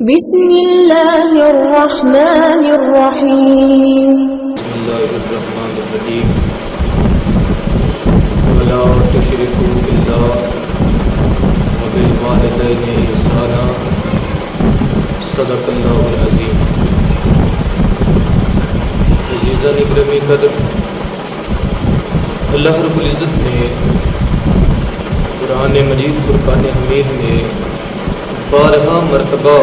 بسم اللہ الرحمن الرحیم بسم اللہ الرحمن الرحیم ولا تشرکوا باللہ وبالوالدین احسانا صدق اللہ العظیم۔ عزیزان اکرامی قدر، اللہ رب العزت نے قرآن مجید فرقان حمید میں بارہا مرتبہ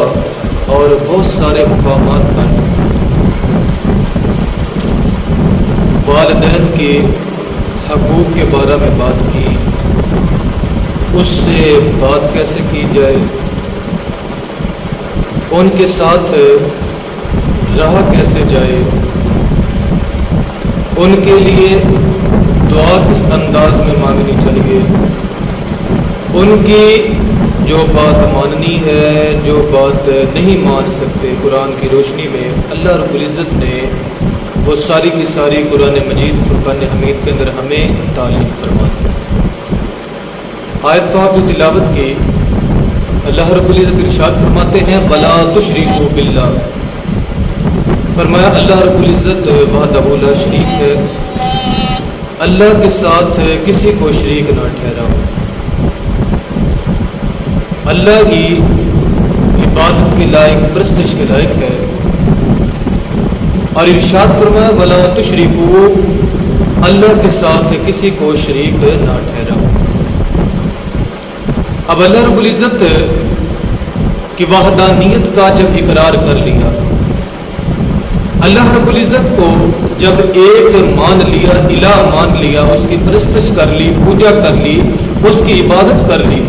اور بہت سارے مقامات پر والدین کے حقوق کے بارے میں بات کی، اس سے بات کیسے کی جائے، ان کے ساتھ رہا کیسے جائے، ان کے لیے دعا کس انداز میں مانگنی چاہیے، ان کی جو بات ماننی ہے، جو بات نہیں مان سکتے، قرآن کی روشنی میں اللہ رب العزت نے وہ ساری کی ساری قرآن مجید فرقان حمید کے اندر ہمیں تعلیم فرما دی۔ آیت پاک جو تلاوت کی، اللہ رب العزت ارشاد فرماتے ہیں وَلَا تُشْرِكُوا بِاللَّهِ، فرمایا اللہ رب العزت وحدہ لا شریک ہے، اللہ کے ساتھ کسی کو شریک نہ ٹھہراؤ، اللہ ہی عبادت کے لائق، پرستش کے لائق ہے۔ اور ارشاد فرمایا وَلَا تُشْرِكُوا، اللہ کے ساتھ کسی کو شریک نہ ٹھہراؤ۔ اب اللہ رب العزت کی وحدانیت کا جب اقرار کر لیا، اللہ رب العزت کو جب ایک مان لیا، الہ مان لیا، اس کی پرستش کر لی، پوجا کر لی، اس کی عبادت کر لی،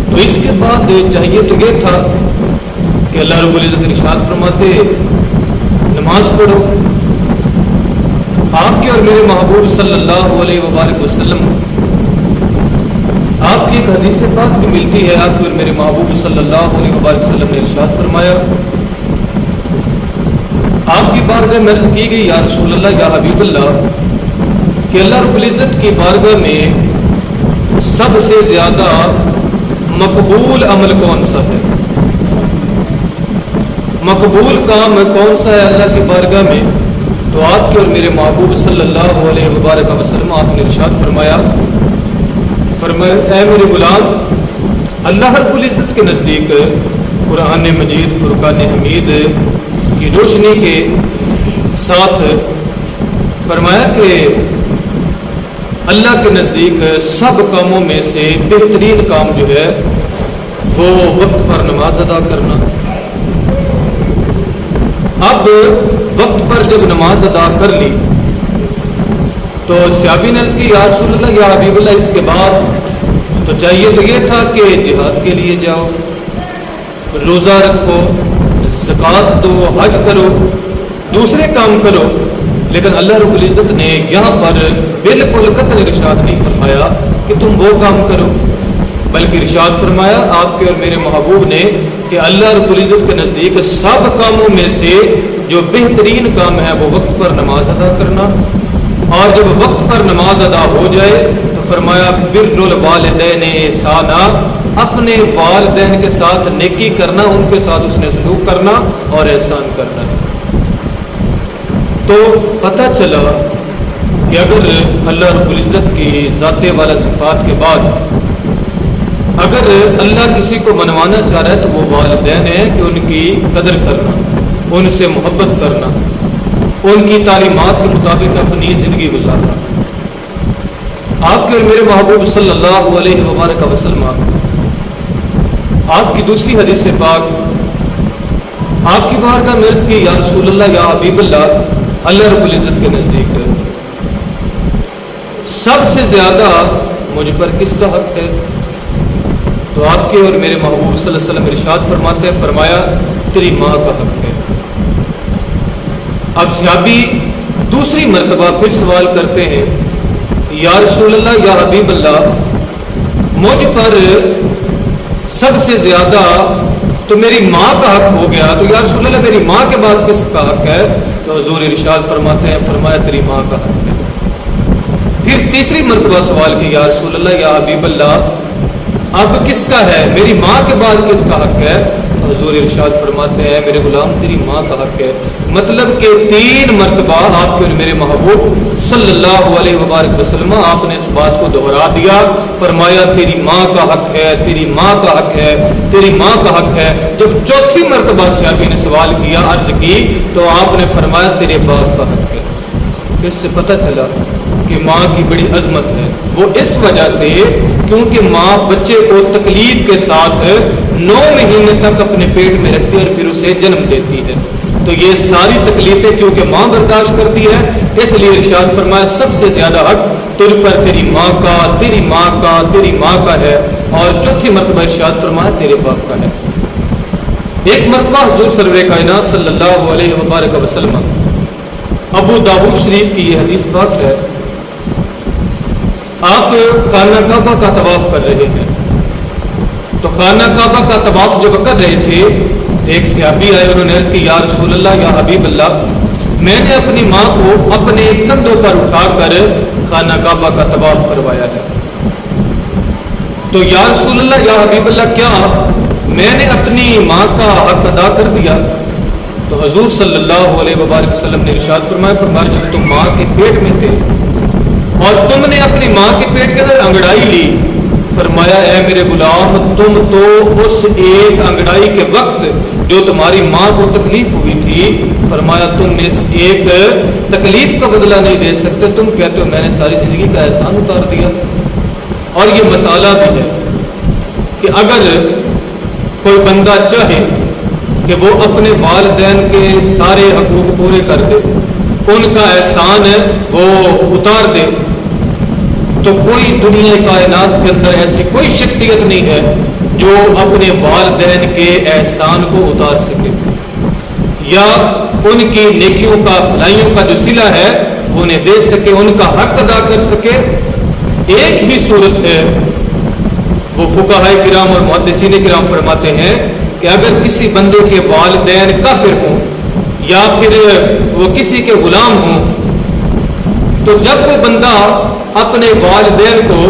تو اس کے بعد چاہیے تو یہ تھا کہ اللہ رب العزت ارشاد فرماتے نماز پڑھو۔ آپ کے اور میرے محبوب صلی اللہ علیہ وآلہ وسلم، آپ کی ایک حدیث پاک بھی ملتی ہے، آپ کے اور میرے محبوب صلی اللہ علیہ وآلہ وسلم نے ارشاد فرمایا، آپ کی بارگاہ میں عرض کی گئی یا رسول اللہ، یا حبیب اللہ، کہ اللہ رب العزت کی بارگاہ میں سب سے زیادہ مقبول عمل کون سا ہے، مقبول کام کون سا ہے اللہ کی بارگاہ میں؟ تو آپ کے اور میرے محبوب صلی اللہ علیہ وآلہ وسلم آپ نے ارشاد فرمایا اے میرے غلام، اللہ رب العزت کے نزدیک قرآن مجید فرقان حمید کی روشنی کے ساتھ فرمایا کہ اللہ کے نزدیک سب کاموں میں سے بہترین کام جو ہے وہ وقت پر نماز ادا کرنا۔ اب وقت پر جب نماز ادا کر لی تو صحابی نے عرض کی یا رسول اللہ، یا حبیب اللہ، اس کے بعد تو چاہیے تو یہ تھا کہ جہاد کے لیے جاؤ، روزہ رکھو، زکوٰۃ دو، حج کرو، دوسرے کام کرو، لیکن اللہ رب العزت نے یہاں پر بالکل قطعی ارشاد نہیں فرمایا کہ تم وہ کام کرو، بلکہ ارشاد فرمایا آپ کے اور میرے محبوب نے کہ اللہ رب العزت کے نزدیک سب کاموں میں سے جو بہترین کام ہے وہ وقت پر نماز ادا کرنا، اور جب وقت پر نماز ادا ہو جائے تو فرمایا بر الوالدین احسانا، اپنے والدین کے ساتھ نیکی کرنا، ان کے ساتھ اس نے سلوک کرنا اور احسان کرنا۔ تو پتہ چلا کہ اگر اللہ رب العزت کی ذات والا صفات کے بعد اگر اللہ کسی کو منوانا چاہ رہا ہے تو وہ والدین ہیں کہ ان کی قدر کرنا، ان سے محبت کرنا، ان کی تعلیمات کے مطابق اپنی زندگی گزارنا۔ آپ کے اور میرے محبوب صلی اللہ علیہ وآلہ وسلم، آپ کی دوسری حدیث پاک، آپ کی بارگاہ میں عرض کی یا رسول اللہ، یا حبیب اللہ، اللہ رب العزت کے نزدیک سب سے زیادہ مجھ پر کس کا حق ہے؟ تو آپ کے اور میرے محبوب صلی اللہ علیہ وسلم ارشاد فرماتے ہیں، فرمایا تیری ماں کا حق ہے۔ اب صحابی دوسری مرتبہ پھر سوال کرتے ہیں یا رسول اللہ، یا حبیب اللہ، مجھ پر سب سے زیادہ تو میری ماں کا حق ہو گیا، تو یا رسول اللہ میری ماں کے بعد کس کا حق ہے؟ تو حضور ارشاد فرماتے ہیں، فرمایا تیری ماں کا حق ہے۔ پھر تیسری مرتبہ سوال کیا یا رسول اللہ، یا حبیب اللہ، اب کس کا ہے، میری ماں کے بعد کس کا حق ہے؟ حضور ارشاد فرماتے ہیں میرے غلام تیری ماں کا حق ہے، مطلب کہ 3 مرتبہ آپ کے اور میرے محبوب صلی اللہ علیہ وبارک وسلم آپ نے اس بات کو دہرا دیا، فرمایا تیری ماں کا حق ہے، تیری ماں کا حق ہے، تیری ماں کا حق ہے۔ جب 4تھی مرتبہ صحابی نے سوال کیا، عرض کی، تو آپ نے فرمایا تیرے باپ کا حق ہے۔ اس سے پتہ چلا کہ ماں کی بڑی عظمت ہے، وہ اس وجہ سے کیونکہ ماں بچے کو تکلیف کے ساتھ 9 مہینے تک اپنے پیٹ میں رکھتی ہے اور پھر اسے جنم دیتی ہے، تو یہ ساری تکلیفیں کیونکہ ماں برداشت کرتی ہے، اس لیے ارشاد فرمایا سب سے زیادہ حق تجھ پر تیری ماں کا، تیری ماں کا، تیری ماں کا ہے، اور 4تھی مرتبہ ارشاد فرمایا تیرے باپ کا ہے۔ ایک مرتبہ حضور سرور کائنات صلی اللہ علیہ وبارک وسلم، ابو داؤد شریف کی یہ حدیث پاک ہے، آپ خانہ کعبہ کا طواف کر رہے ہیں، تو خانہ کعبہ کا طواف جب کر رہے تھے ایک صحابی آئے، انہوں نے عرض کی یا رسول اللہ، یا حبیب اللہ، میں نے اپنی ماں کو اپنے کندھوں پر اٹھا کر خانہ کعبہ کا طواف کروایا ہے، تو یا رسول اللہ، یا حبیب اللہ، کیا میں نے اپنی ماں کا حق ادا کر دیا؟ تو حضور صلی اللہ علیہ وبارک وسلم نے ارشاد فرمایا جب تم ماں کے پیٹ میں تھے اور تم نے اپنی ماں کے پیٹ کے اندر انگڑائی لی، فرمایا اے میرے غلام، تم تو اس ایک انگڑائی کے وقت جو تمہاری ماں کو تکلیف ہوئی تھی، فرمایا تم نے اس ایک تکلیف کا بدلہ نہیں دے سکتے، تم کہتے ہو میں نے ساری زندگی کا احسان اتار دیا۔ اور یہ مسئلہ بھی ہے کہ اگر کوئی بندہ چاہے کہ وہ اپنے والدین کے سارے حقوق پورے کر دے، ان کا احسان وہ اتار دے، تو کوئی دنیا کائنات کے اندر ایسی کوئی شخصیت نہیں ہے جو اپنے والدین کے احسان کو اتار سکے یا ان کی نیکیوں کا، بھلائیوں کا جو صلہ ہے وہ انہیں دے سکے، ان کا حق ادا کر سکے۔ ایک ہی صورت ہے، وہ فقہاء کرام اور محدثین کرام فرماتے ہیں کہ اگر کسی بندے کے والدین کافر ہوں یا پھر وہ کسی کے غلام ہوں، تو جب وہ بندہ اپنے والدین کو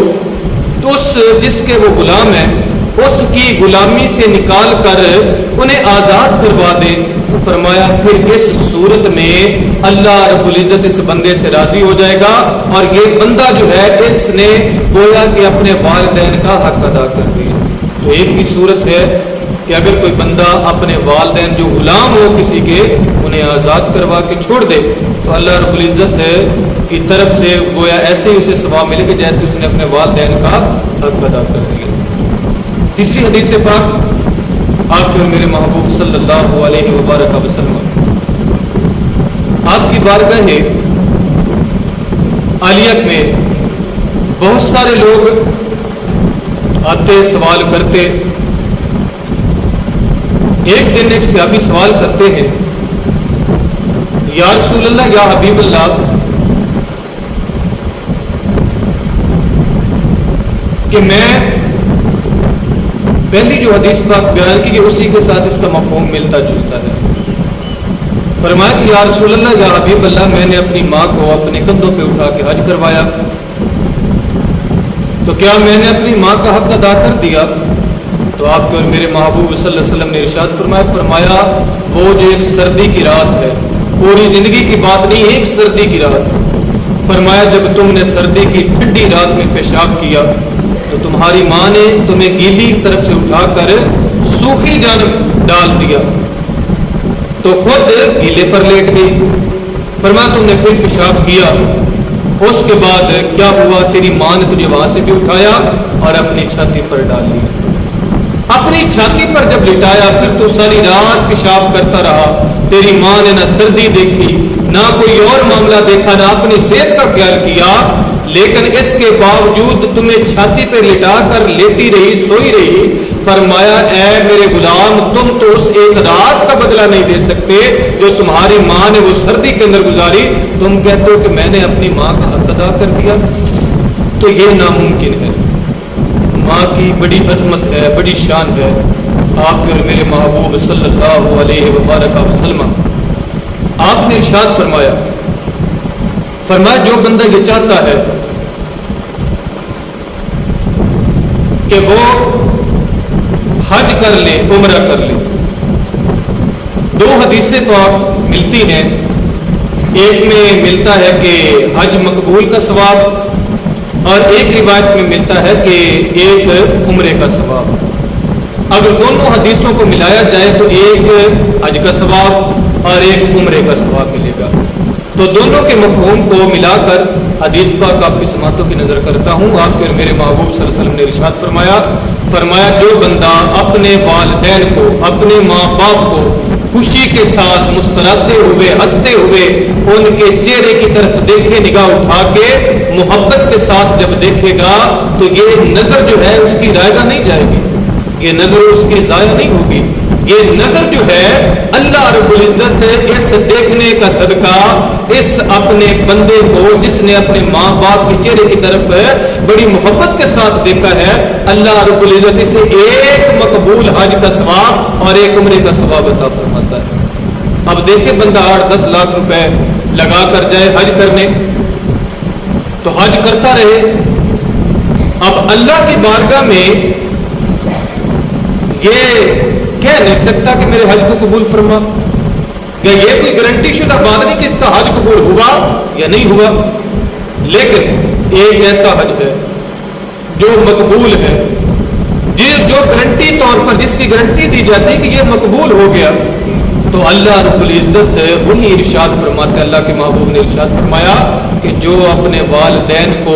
تو جس کے وہ غلام ہیں اس کی غلامی سے نکال کر انہیں آزاد کروا دے، تو فرمایا پھر اس صورت میں اللہ رب العزت اس بندے سے راضی ہو جائے گا، اور یہ بندہ جو ہے اس نے گویا کہ اپنے والدین کا حق ادا کر دیا۔ تو ایک ہی صورت ہے کہ اگر کوئی بندہ اپنے والدین جو غلام ہو کسی کے، انہیں آزاد کروا کے چھوڑ دے، تو اللہ رب العزت کی طرف سے گویا ایسے ہی اسے ثواب ملے گا جیسے اس نے اپنے والدین کا حق ادا کر دیا۔ تیسری حدیث پاک آپ کے اور میرے محبوب صلی اللہ علیہ وبارک وسلم، آپ کی بارگاہ عالیہ میں بہت سارے لوگ آتے سوال کرتے۔ ایک دن ایک صحابی سوال کرتے ہیں یا رسول اللہ، یا حبیب اللہ، کہ میں پہلی جو حدیث پاک بیان کی کہ اسی کے ساتھ اس کا مفہوم ملتا جلتا ہے۔ فرمایا کہ یا رسول اللہ، یا حبیب اللہ، میں نے اپنی ماں کو اپنے کندھوں پہ اٹھا کے حج کروایا، تو کیا میں نے اپنی ماں کا حق ادا کر دیا؟ تو آپ کے اور میرے محبوب صلی اللہ علیہ وسلم نے ارشاد فرمایا وہ جو ایک سردی کی رات ہے، پوری زندگی کی بات نہیں، ایک سردی کی رات، فرمایا جب تم نے سردی کی ٹھنڈی رات میں پیشاب کیا تو تمہاری ماں نے تمہیں گیلی طرف سے اٹھا کر سوکھی جانب ڈال دیا، تو خود گیلے پر لیٹ گئی، فرمایا تم نے پھر پیشاب کیا، اس کے بعد کیا ہوا؟ تیری ماں نے تجھے وہاں سے بھی اٹھایا اور اپنی چھاتی پر ڈال لیا، اپنی چھاتی پر جب لٹایا پھر تو ساری رات پیشاب کرتا رہا، تیری ماں نے نہ سردی دیکھی نہ کوئی اور معاملہ دیکھا، نہ اپنی صحت کا خیال کیا، لیکن اس کے باوجود تمہیں چھاتی پہ لٹا کر لیٹی رہی، سوئی رہی۔ فرمایا اے میرے غلام، تم تو اس ایک رات کا بدلہ نہیں دے سکتے جو تمہاری ماں نے وہ سردی کے اندر گزاری، تم کہتے ہو کہ میں نے اپنی ماں کا حق ادا کر دیا، تو یہ ناممکن ہے۔ ماں کی بڑی عظمت ہے، بڑی شان ہے۔ آپ کے اور میرے محبوب صلی اللہ علیہ وبارک وسلم، آپ نے ارشاد فرمایا جو بندہ یہ چاہتا ہے کہ وہ حج کر لے، عمرہ کر لے، دو حدیثیں پاک ملتی ہیں، ایک میں ملتا ہے کہ حج مقبول کا ثواب، اور ایک روایت میں ملتا ہے کہ ایک عمرے کا ثواب۔ اگر دونوں حدیثوں کو ملایا جائے تو ایک حج کا ثواب اور ایک عمرے کا ثواب ملے گا۔ تو دونوں کے مفہوم کو ملا کر حدیث پاک آپ کی سماعتوں کی نظر کرتا ہوں۔ آپ کے اور میرے محبوب صلی اللہ علیہ وسلم نے ارشاد فرمایا جو بندہ اپنے والدین کو، اپنے ماں باپ کو خوشی کے ساتھ مسکراتے ہوئے، ہنستے ہوئے ان کے چہرے کی طرف دیکھے، نگاہ اٹھا کے محبت کے ساتھ جب دیکھے گا تو یہ نظر جو ہے اس کی رائگاں نہیں جائے گی، یہ نظر اس کی ضائع نہیں ہوگی۔ یہ نظر جو ہے اللہ رب العزت اس دیکھنے کا صدقہ اس اپنے بندے کو جس نے اپنے ماں باپ کے چہرے کی طرف بڑی محبت کے ساتھ دیکھا ہے، اللہ رب العزت اسے ایک مقبول حج کا ثواب اور ایک عمرے کا ثواب عطا فرماتا ہے۔ اب دیکھیں بندہ 8-10 لاکھ روپے لگا کر جائے حج کرنے تو حج کرتا رہے، اب اللہ کی بارگاہ میں یہ کہہ نہیں سکتا کہ میرے حج کو قبول فرما، یا یہ کوئی گارنٹی شدہ بات نہیں کہ اس کا حج قبول ہوا یا نہیں ہوا، لیکن ایک ایسا حج ہے جو مقبول ہے، جو گارنٹی طور پر جس کی گارنٹی دی جاتی ہے کہ یہ مقبول ہو گیا، تو اللہ رب العزت وہی ارشاد فرماتے، اللہ کے محبوب نے ارشاد فرمایا کہ جو اپنے والدین کو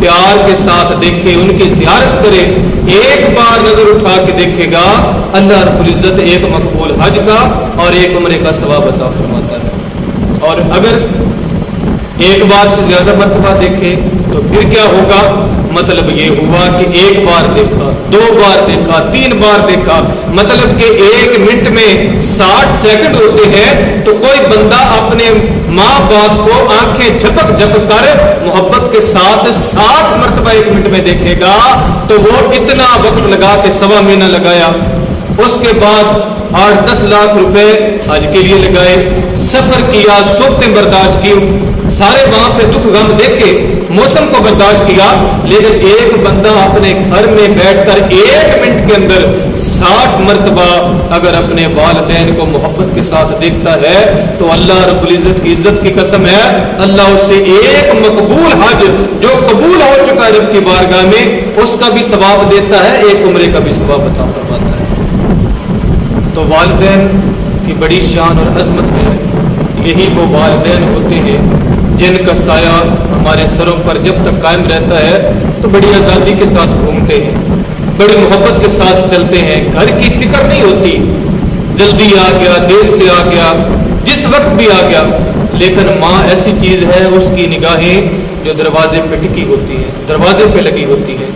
پیار کے ساتھ دیکھے، ان کی زیارت کرے، ایک بار نظر اٹھا کے دیکھے گا، اللہ رب العزت ایک مقبول حج کا اور ایک عمرے کا ثواب عطا فرماتا ہے۔ اور اگر ایک بار سے زیادہ مرتبہ دیکھے تو پھر کیا ہوگا؟ مطلب یہ ہوا کہ ایک بار دیکھا، 2 بار دیکھا، 3 بار دیکھا، مطلب کہ 1 منٹ میں 60 سیکنڈ ہوتے ہیں، تو کوئی بندہ اپنے ماں باپ کو آنکھیں جھپک جھپک کر محبت کے ساتھ 60 مرتبہ 1 منٹ میں دیکھے گا تو وہ اتنا وقت لگا کے 1.25 مہینہ لگایا، اس کے بعد 8-10 لاکھ روپے حج کے لیے لگائے، سفر کیا، صحبتیں برداشت کی، سارے وہاں پہ دکھ غم دیکھے، موسم کو برداشت کیا، لیکن ایک بندہ اپنے گھر میں بیٹھ کر 1 منٹ کے اندر 60 مرتبہ اگر اپنے والدین کو محبت کے ساتھ دیکھتا ہے تو اللہ رب العزت کی عزت کی قسم ہے، اللہ اسے ایک مقبول حج جو قبول ہو چکا ہے رب کی بارگاہ میں اس کا بھی ثواب دیتا ہے، ایک عمرے کا بھی ثواب عطا فرماتا ہے۔ تو والدین کی بڑی شان اور عظمت ہے، یہی وہ والدین ہوتے ہیں جن کا سایہ ہمارے سروں پر جب تک قائم رہتا ہے تو بڑی آزادی کے ساتھ گھومتے ہیں، بڑی محبت کے ساتھ چلتے ہیں، گھر کی فکر نہیں ہوتی، جلدی آ گیا، دیر سے آ گیا، جس وقت بھی آ گیا، لیکن ماں ایسی چیز ہے اس کی نگاہیں جو دروازے پہ ٹکی ہوتی ہیں، دروازے پہ لگی ہوتی ہیں،